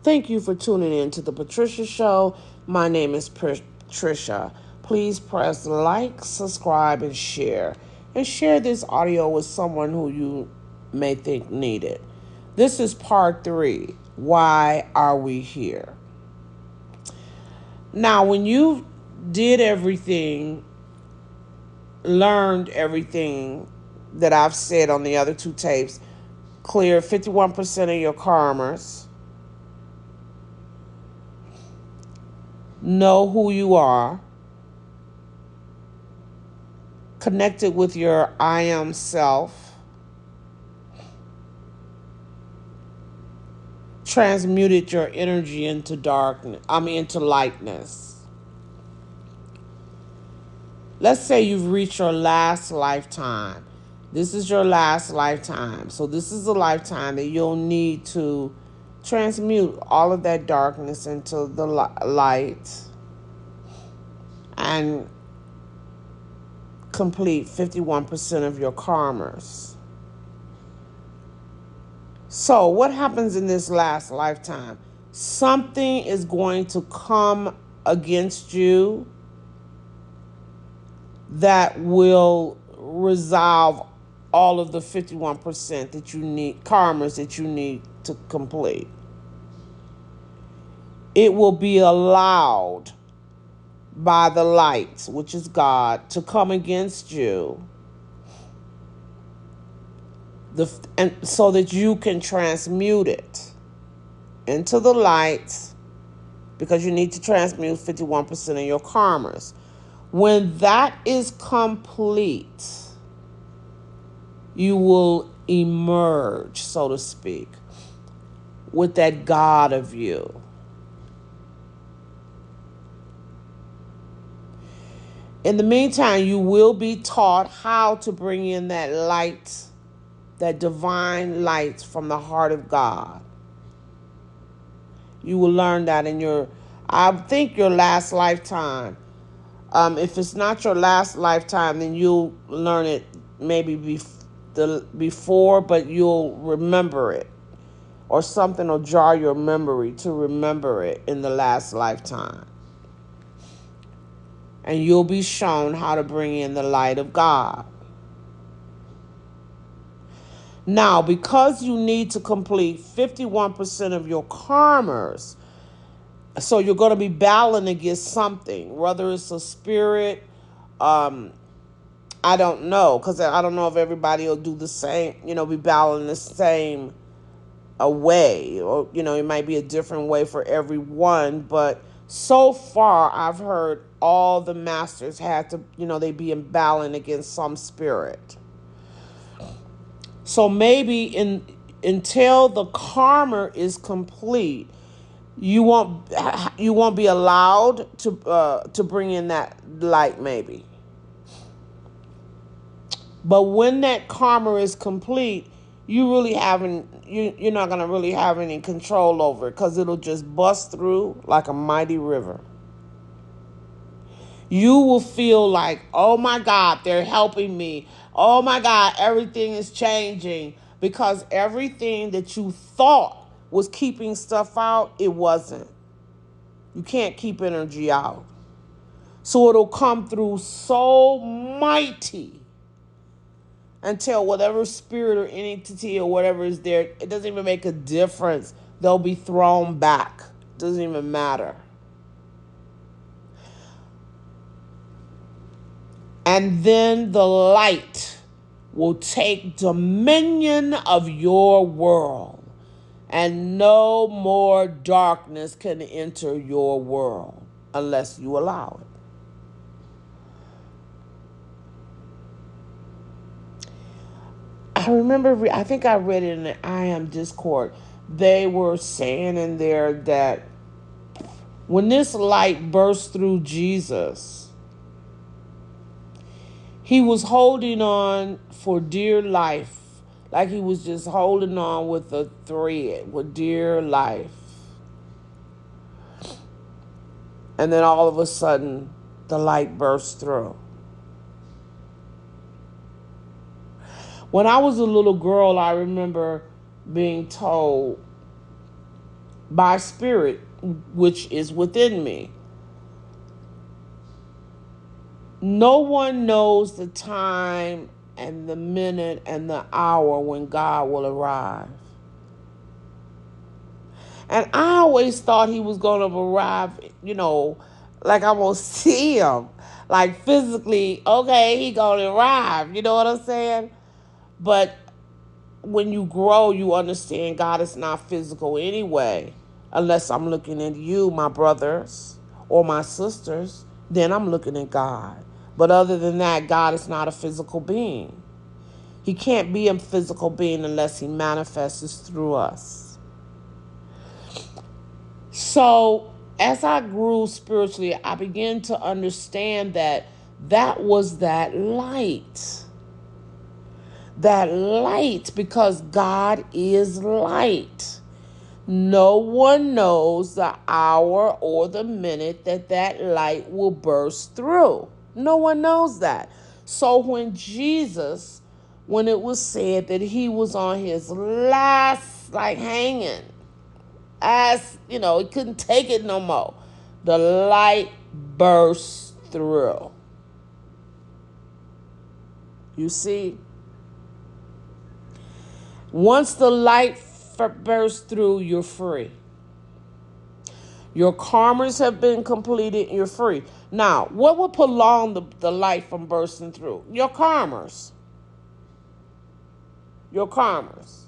Thank you for tuning in to the Patricia Show. My name is Patricia. Please press like, subscribe, and share. And share this audio with someone who you may think need it. This is part 3. Why are we here? Now, when you did everything, learned everything that I've said on the other 2 tapes, clear 51% of your karmas, know who you are, connected with your I am self, transmuted your energy into into lightness. Let's say you've reached your last lifetime. This is your last lifetime. So this is a lifetime that you'll need to transmute all of that darkness into the light and complete 51% of your karmas. So what happens in this last lifetime? Something is going to come against you that will resolve all of the 51% that you need, karmas that you need to complete. It will be allowed by the light, which is God, to come against you, and so that you can transmute it into the light, because you need to transmute 51% of your karmas. When that is complete, you will emerge, so to speak, with that God of you. In the meantime, you will be taught how to bring in that light, that divine light from the heart of God. You will learn that in your last lifetime. If it's not your last lifetime, then you'll learn it maybe before, but you'll remember it. Or something will jar your memory to remember it in the last lifetime. And you'll be shown how to bring in the light of God. Now, because you need to complete 51% of your karmas, so you're going to be battling against something, whether it's a spirit, I don't know, because I don't know if everybody will do the same, be battling the same way, or, it might be a different way for everyone, but so far I've heard all the masters had to, they be in battling against some spirit. So maybe until the karma is complete, you won't be allowed to bring in that light, maybe. But when that karma is complete, you're not gonna really have any control over it, because it'll just bust through like a mighty river. You will feel like, oh my God, they're helping me. Oh my God, everything is changing. Because everything that you thought was keeping stuff out, it wasn't. You can't keep energy out. So it'll come through so mighty until whatever spirit or entity or whatever is there, it doesn't even make a difference. They'll be thrown back. It doesn't even matter. And then the light will take dominion of your world, and no more darkness can enter your world unless you allow it. I think I read it in the I Am Discord. They were saying in there that when this light burst through Jesus, he was holding on for dear life, like he was just holding on with a thread, with dear life. And then all of a sudden, the light burst through. When I was a little girl, I remember being told by spirit, which is within me. No one knows the time and the minute and the hour when God will arrive. And I always thought he was going to arrive, like I'm going to see him. Like physically, okay, he going to arrive. You know what I'm saying? But when you grow, you understand God is not physical anyway. Unless I'm looking at you, my brothers, or my sisters, then I'm looking at God. But other than that, God is not a physical being. He can't be a physical being unless he manifests through us. So as I grew spiritually, I began to understand that was that light. That light, because God is light. No one knows the hour or the minute that light will burst through. No one knows that. So when it was said that he was on his last, like hanging, as, he couldn't take it no more, the light burst through. You see? Once the light bursts through, you're free. Your karmas have been completed and you're free. Now, what would prolong the light from bursting through? Your karmas. Your karmas.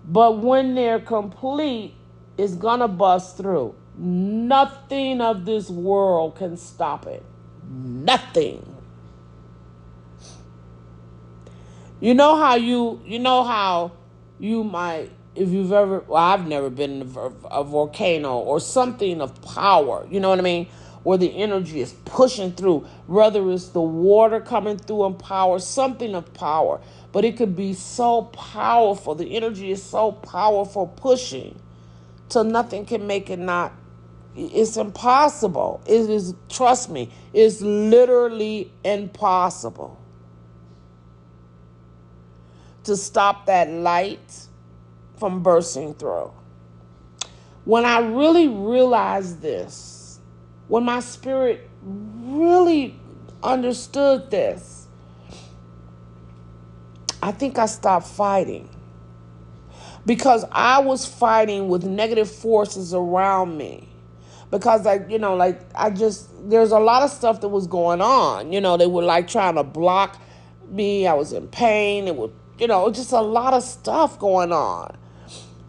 But when they're complete, it's going to bust through. Nothing of this world can stop it. Nothing. You know how you might, if you've ever, well, I've never been in a volcano or something of power, you know what I mean? Where the energy is pushing through, whether it's the water coming through in power, something of power. But it could be so powerful. The energy is so powerful pushing till nothing can make it not. It's impossible. It is, trust me, it's literally impossible to stop that light from bursting through. When I really realized this, when my spirit really understood this, I think I stopped fighting. Because I was fighting with negative forces around me. Because there's a lot of stuff that was going on. They were like trying to block me. I was in pain. It would, just a lot of stuff going on.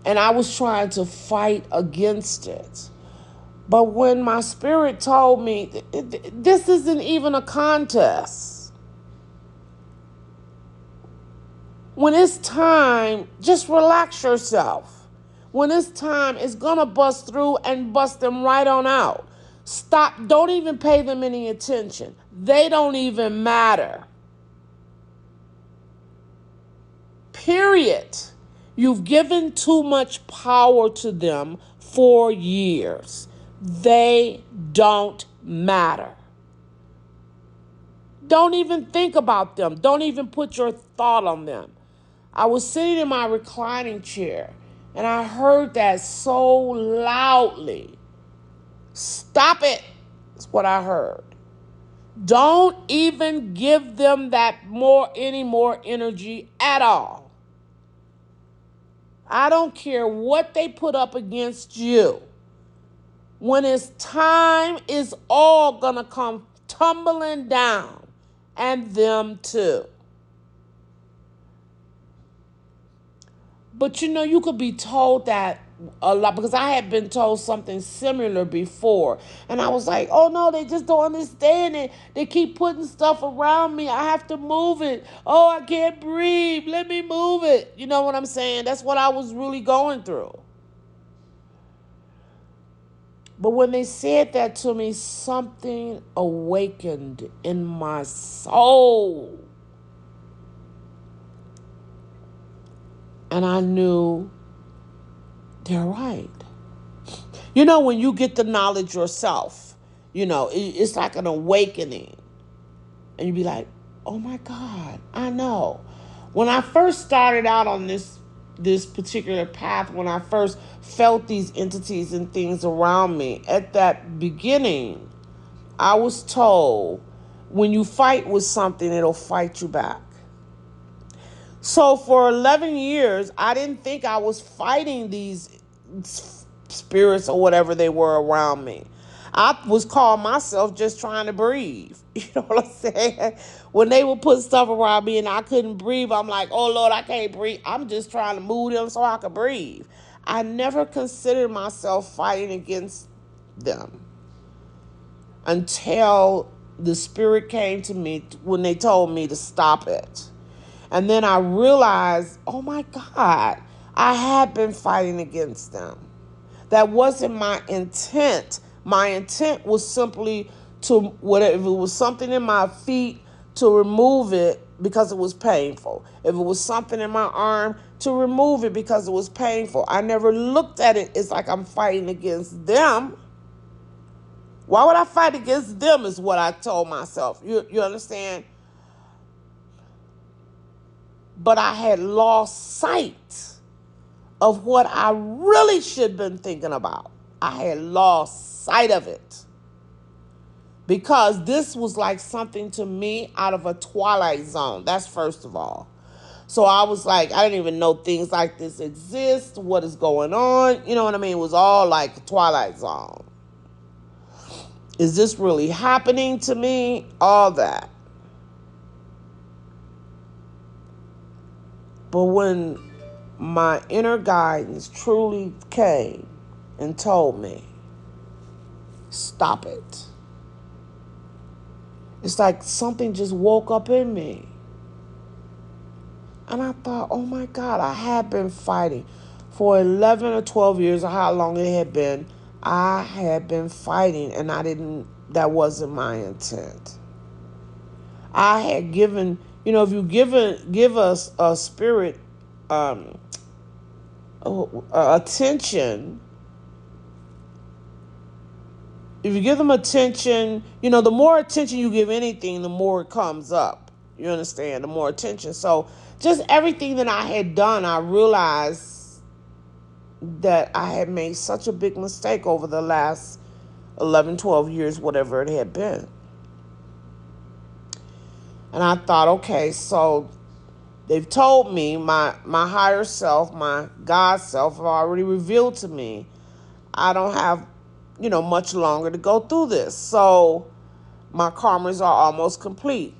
And I was trying to fight against it. But when my spirit told me, this isn't even a contest. When it's time, just relax yourself. When it's time, it's going to bust through and bust them right on out. Stop. Don't even pay them any attention. They don't even matter. Period. You've given too much power to them for years. They don't matter. Don't even think about them. Don't even put your thought on them. I was sitting in my reclining chair and I heard that so loudly. Stop it. That's what I heard. Don't even give them any more energy at all. I don't care what they put up against you. When it's time, it's all gonna come tumbling down, and them too. But you could be told that a lot, because I had been told something similar before. And I was like, oh no, they just don't understand it. They keep putting stuff around me. I have to move it. Oh, I can't breathe. Let me move it. You know what I'm saying? That's what I was really going through. But when they said that to me, something awakened in my soul. And I knew they're right. When you get the knowledge yourself, it's like an awakening. And you be like, oh my God, I know. When I first started out on this this particular path when I first felt these entities and things around me. At that beginning, I was told when you fight with something, it'll fight you back. So for 11 years, I didn't think I was fighting these spirits or whatever they were around me. I was calling myself just trying to breathe. You know what I'm saying? When they would put stuff around me and I couldn't breathe, I'm like, oh Lord, I can't breathe. I'm just trying to move them so I could breathe. I never considered myself fighting against them until the spirit came to me when they told me to stop it. And then I realized, oh my God, I had been fighting against them. That wasn't my intent. My intent was simply to, whatever, if it was something in my feet, to remove it because it was painful. If it was something in my arm, to remove it because it was painful. I never looked at it as like I'm fighting against them. Why would I fight against them is what I told myself. You understand? But I had lost sight of what I really should have been thinking about. I had lost sight of it. Because this was like something to me out of a twilight zone. That's first of all. So I was like, I didn't even know things like this exist. What is going on? You know what I mean? It was all like a twilight zone. Is this really happening to me? All that. But when my inner guidance truly came and told me, stop it. It's like something just woke up in me. And I thought, oh my God, I had been fighting for 11 or 12 years or how long it had been. I had been fighting and that wasn't my intent. I had given, if you give us a spirit attention, if you give them attention, the more attention you give anything, the more it comes up. You understand? The more attention. So just everything that I had done, I realized that I had made such a big mistake over the last 11, 12 years, whatever it had been. And I thought, okay, so they've told me, my higher self, my God self, have already revealed to me, I don't have, much longer to go through this. So my karmas are almost complete.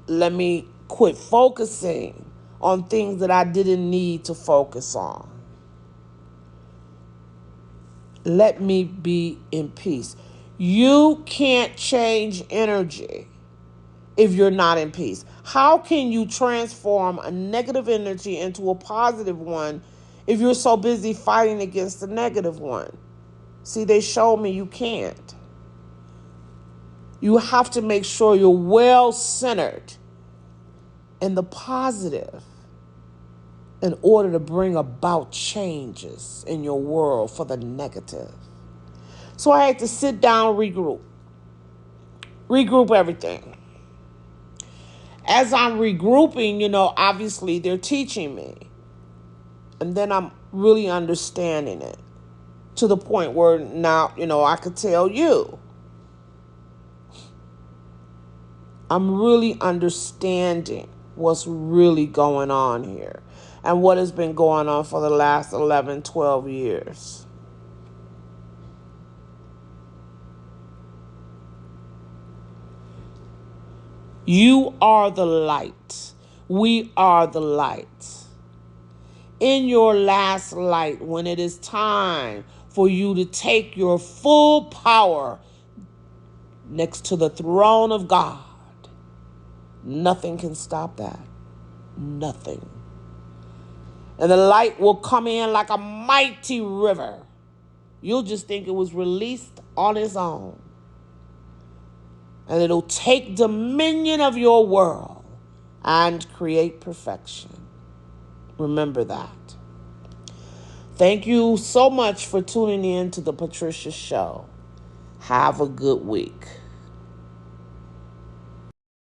Let me quit focusing on things that I didn't need to focus on. Let me be in peace. You can't change energy if you're not in peace. How can you transform a negative energy into a positive one if you're so busy fighting against the negative one? See, they showed me you can't. You have to make sure you're well-centered in the positive in order to bring about changes in your world for the negative. So I had to sit down, regroup everything. As I'm regrouping, obviously they're teaching me. And then I'm really understanding it to the point where now, I could tell you. I'm really understanding what's really going on here and what has been going on for the last 11, 12 years. You are the light. We are the light. In your last light, when it is time for you to take your full power next to the throne of God, nothing can stop that. Nothing. And the light will come in like a mighty river. You'll just think it was released on its own. And it'll take dominion of your world and create perfection. Remember that. Thank you so much for tuning in to the Patricia Show. Have a good week.